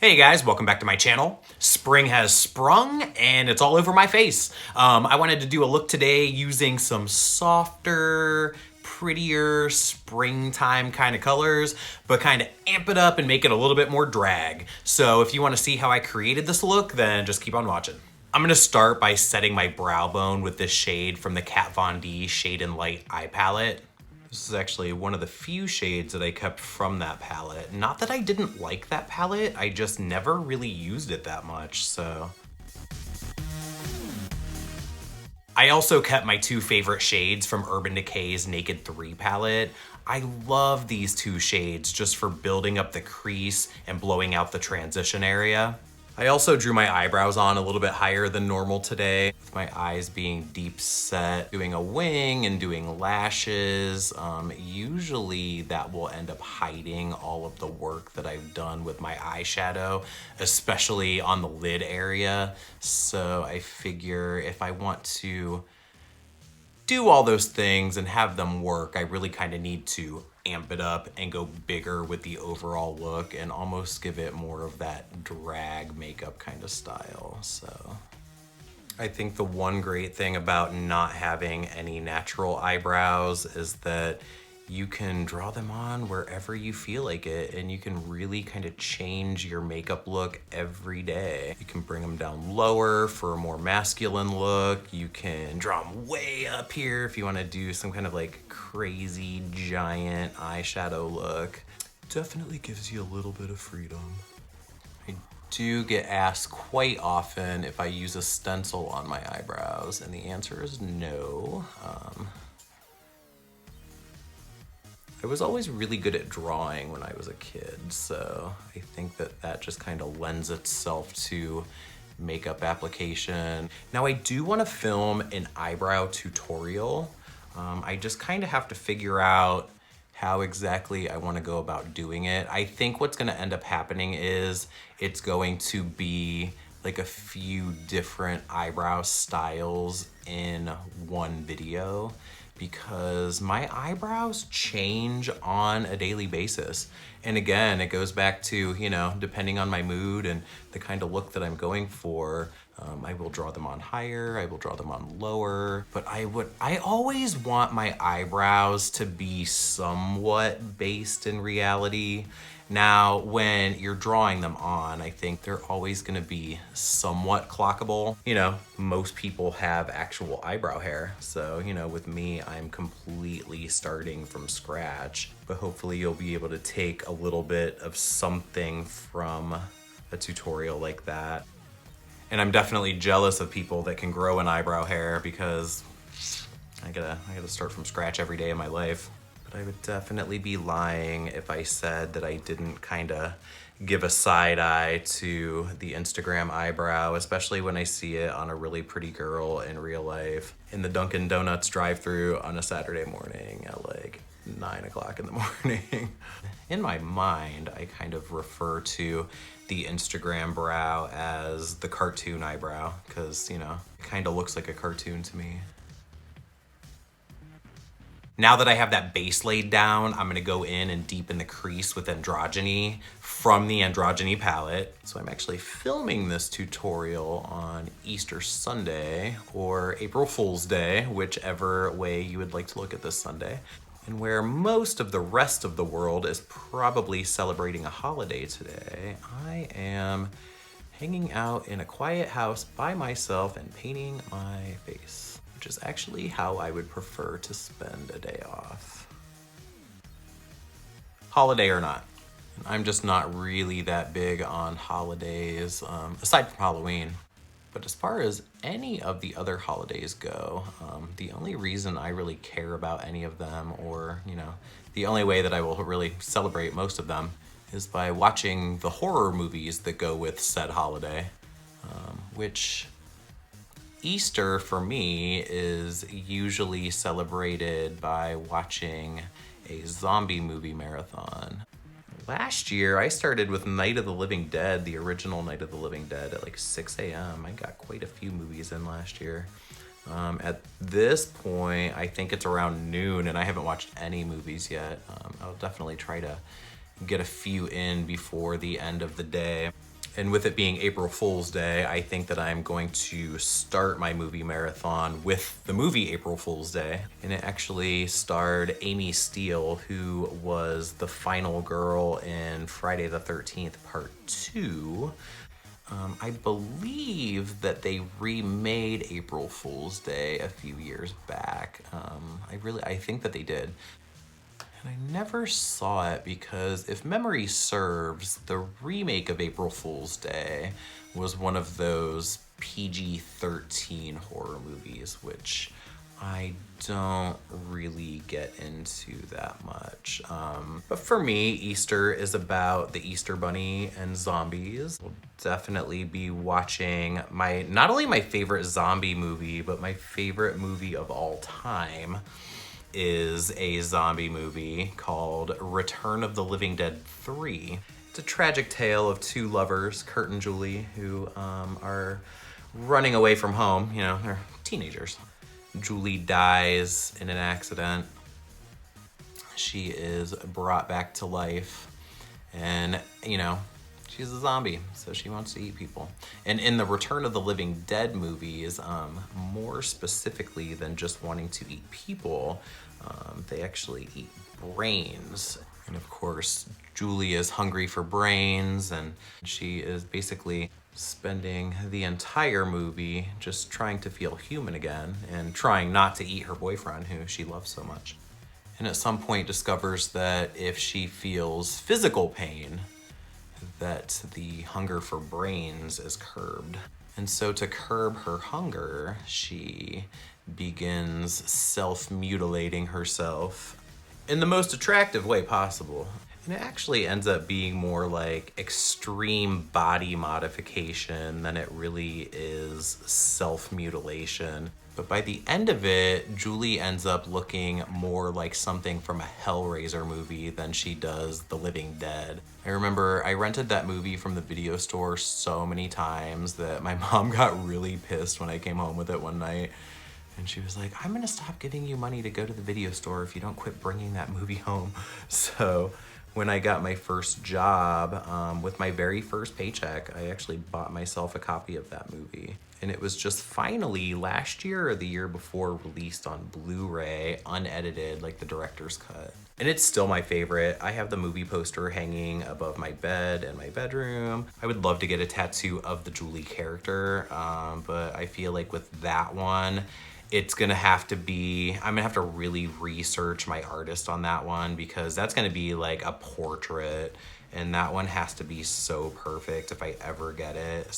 Hey guys, welcome back to my channel. Spring has sprung and it's all over my face. I wanted to do a look today using some softer, prettier springtime kind of colors, but kind of amp it up and make it a little bit more drag. So if you want to see how I created this look, then just keep on watching. I'm gonna start by setting my brow bone with this shade from the Kat Von D Shade and Light eye palette. This is actually one of the few shades that I kept from that palette. Not that I didn't like that palette, I just never really used it that much, so. I also kept my two favorite shades from Urban Decay's Naked 3 palette. I love these two shades just for building up the crease and blowing out the transition area. I also drew my eyebrows on a little bit higher than normal today, with my eyes being deep set, doing a wing and doing lashes. Usually that will end up hiding all of the work that I've done with my eyeshadow, especially on the lid area. So I figure if I want to do all those things and have them work, I really kind of need to amp it up and go bigger with the overall look and almost give it more of that drag makeup kind of style. So I think the one great thing about not having any natural eyebrows is that you can draw them on wherever you feel like it, and you can really kind of change your makeup look every day. You can bring them down lower for a more masculine look. You can draw them way up here if you want to do some kind of like crazy giant eyeshadow look. Definitely gives you a little bit of freedom. I do get asked quite often if I use a stencil on my eyebrows, and the answer is no. I was always really good at drawing when I was a kid, so I think that that just kind of lends itself to makeup application. Now I do want to film an eyebrow tutorial. I just kind of have to figure out how exactly I want to go about doing it. I think what's going to end up happening is it's going to be like a few different eyebrow styles in one video, because my eyebrows change on a daily basis. And again, it goes back to, you know, depending on my mood and the kind of look that I'm going for, I will draw them on higher, I will draw them on lower, but I always want my eyebrows to be somewhat based in reality. Now, when you're drawing them on, I think they're always gonna be somewhat clockable. You know, most people have actual eyebrow hair. So, you know, with me, I'm completely starting from scratch, but hopefully you'll be able to take a little bit of something from a tutorial like that. And I'm definitely jealous of people that can grow an eyebrow hair, because I gotta start from scratch every day of my life. But I would definitely be lying if I said that I didn't kind of give a side eye to the Instagram eyebrow, especially when I see it on a really pretty girl in real life in the Dunkin' Donuts drive-thru on a Saturday morning at like 9 o'clock in the morning. In my mind, I kind of refer to the Instagram brow as the cartoon eyebrow, because, you know, it kind of looks like a cartoon to me. Now that I have that base laid down, I'm gonna go in and deepen the crease with Androgyny from the Androgyny palette. So I'm actually filming this tutorial on Easter Sunday or April Fool's Day, whichever way you would like to look at this Sunday. And where most of the rest of the world is probably celebrating a holiday today, I am hanging out in a quiet house by myself and painting my face, which is actually how I would prefer to spend a day off. Holiday or not, I'm just not really that big on holidays, aside from Halloween. But as far as any of the other holidays go, the only reason I really care about any of them, or, you know, the only way that I will really celebrate most of them, is by watching the horror movies that go with said holiday, which Easter for me is usually celebrated by watching a zombie movie marathon. Last year, I started with Night of the Living Dead, the original Night of the Living Dead, at like 6 a.m. I got quite a few movies in last year. At this point, I think it's around noon, and I haven't watched any movies yet. I'll definitely try to get a few in before the end of the day. And with it being April Fool's Day, I think that I'm going to start my movie marathon with the movie April Fool's Day. And it actually starred Amy Steele, who was the final girl in Friday the 13th Part 2. I believe that they remade April Fool's Day a few years back. I think that they did. And I never saw it because if memory serves, the remake of April Fool's Day was one of those PG-13 horror movies, which I don't really get into that much. But for me, Easter is about the Easter Bunny and zombies. We'll definitely be watching not only my favorite zombie movie, but my favorite movie of all time is a zombie movie called Return of the Living Dead 3. It's a tragic tale of two lovers, Kurt and Julie, who are running away from home. You know, they're teenagers. Julie dies in an accident. She is brought back to life, and she's a zombie, so she wants to eat people. And in the Return of the Living Dead movies, more specifically than just wanting to eat people, they actually eat brains. And of course, Julie is hungry for brains, and she is basically spending the entire movie just trying to feel human again and trying not to eat her boyfriend, who she loves so much. And at some point discovers that if she feels physical pain, that the hunger for brains is curbed. And so to curb her hunger, she begins self-mutilating herself in the most attractive way possible. And it actually ends up being more like extreme body modification than it really is self-mutilation. But by the end of it, Julie ends up looking more like something from a Hellraiser movie than she does The Living Dead. I remember I rented that movie from the video store so many times that my mom got really pissed when I came home with it one night. And she was like, I'm gonna stop giving you money to go to the video store if you don't quit bringing that movie home. So when I got my first job, with my very first paycheck, I actually bought myself a copy of that movie. And it was just finally last year or the year before released on Blu-ray, unedited, like the director's cut. And it's still my favorite. I have the movie poster hanging above my bed in my bedroom. I would love to get a tattoo of the Julie character, but I feel like with that one, it's gonna have to be, I'm gonna have to really research my artist on that one, because that's gonna be like a portrait, and that one has to be so perfect if I ever get it,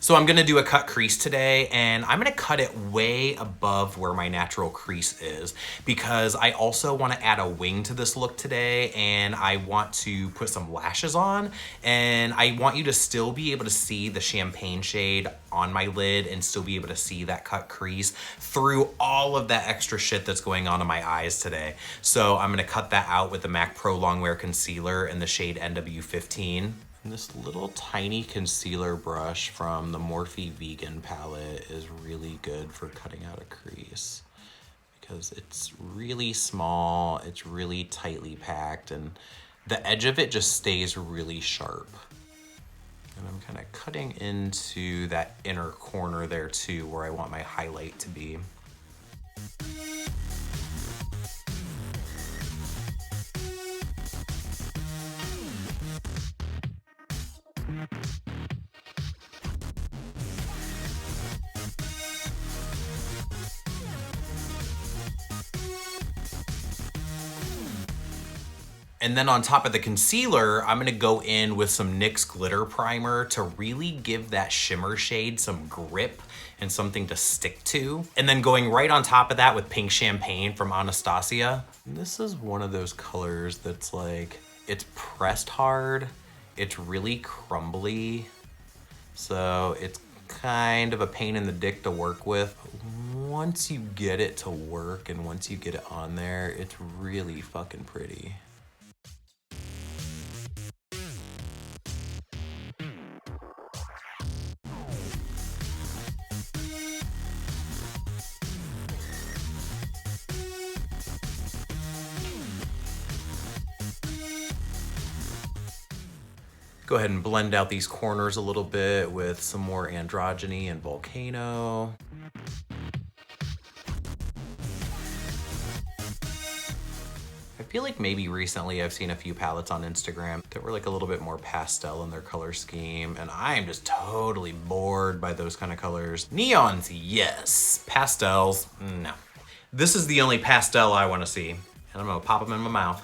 So I'm gonna do a cut crease today, and I'm gonna cut it way above where my natural crease is, because I also wanna add a wing to this look today, and I want to put some lashes on, and I want you to still be able to see the champagne shade on my lid and still be able to see that cut crease through all of that extra shit that's going on in my eyes today. So I'm gonna cut that out with the MAC Pro Longwear Concealer in the shade NW15. And this little tiny concealer brush from the Morphe Vegan palette is really good for cutting out a crease, because it's really small, it's really tightly packed, and the edge of it just stays really sharp. And I'm kind of cutting into that inner corner there too, where I want my highlight to be. And then on top of the concealer, I'm gonna go in with some NYX glitter primer to really give that shimmer shade some grip and something to stick to. And then going right on top of that with Pink Champagne from Anastasia. And this is one of those colors that's like, it's pressed hard, it's really crumbly, so it's kind of a pain in the dick to work with. Once you get it to work and once you get it on there, it's really fucking pretty. Go ahead and blend out these corners a little bit with some more Androgyny and Volcano. I feel like maybe recently I've seen a few palettes on Instagram that were like a little bit more pastel in their color scheme, and I am just totally bored by those kind of colors. Neons, yes. Pastels, no. This is the only pastel I want to see, and I'm gonna pop them in my mouth.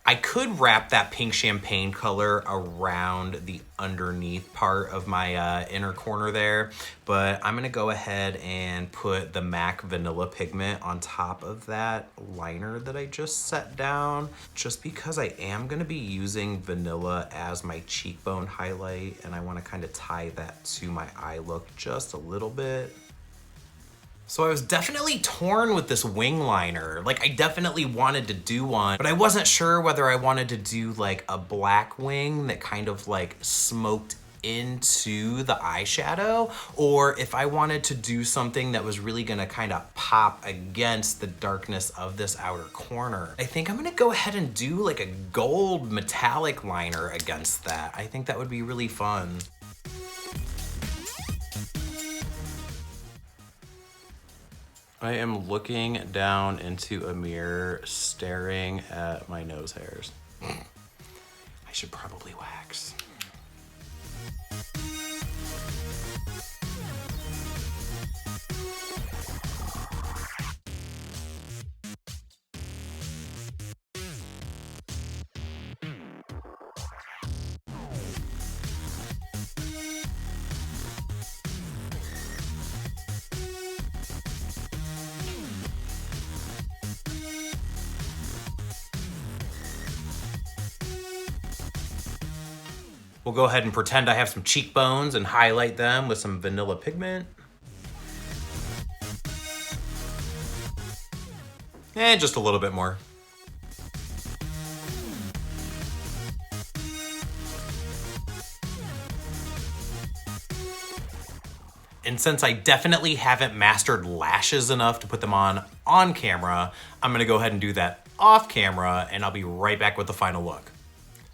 I could wrap that pink champagne color around the underneath part of my inner corner there, but I'm gonna go ahead and put the MAC Vanilla Pigment on top of that liner that I just set down, just because I am gonna be using vanilla as my cheekbone highlight, and I wanna kind of tie that to my eye look just a little bit. So I was definitely torn with this wing liner. Like, I definitely wanted to do one, but I wasn't sure whether I wanted to do like a black wing that kind of like smoked into the eyeshadow, or if I wanted to do something that was really gonna kind of pop against the darkness of this outer corner. I think I'm gonna go ahead and do like a gold metallic liner against that. I think that would be really fun. I am looking down into a mirror, staring at my nose hairs. I should probably wax. We'll go ahead and pretend I have some cheekbones and highlight them with some vanilla pigment. And just a little bit more. And since I definitely haven't mastered lashes enough to put them on camera, I'm gonna go ahead and do that off camera, and I'll be right back with the final look.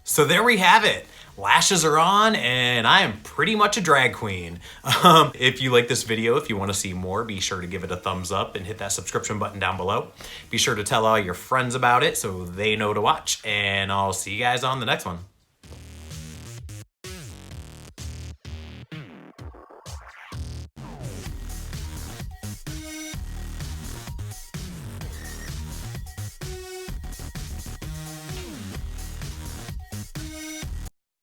So there we have it. Lashes are on, and I am pretty much a drag queen. If you like this video, if you want to see more, be sure to give it a thumbs up and hit that subscription button down below. Be sure to tell all your friends about it so they know to watch, and I'll see you guys on the next one.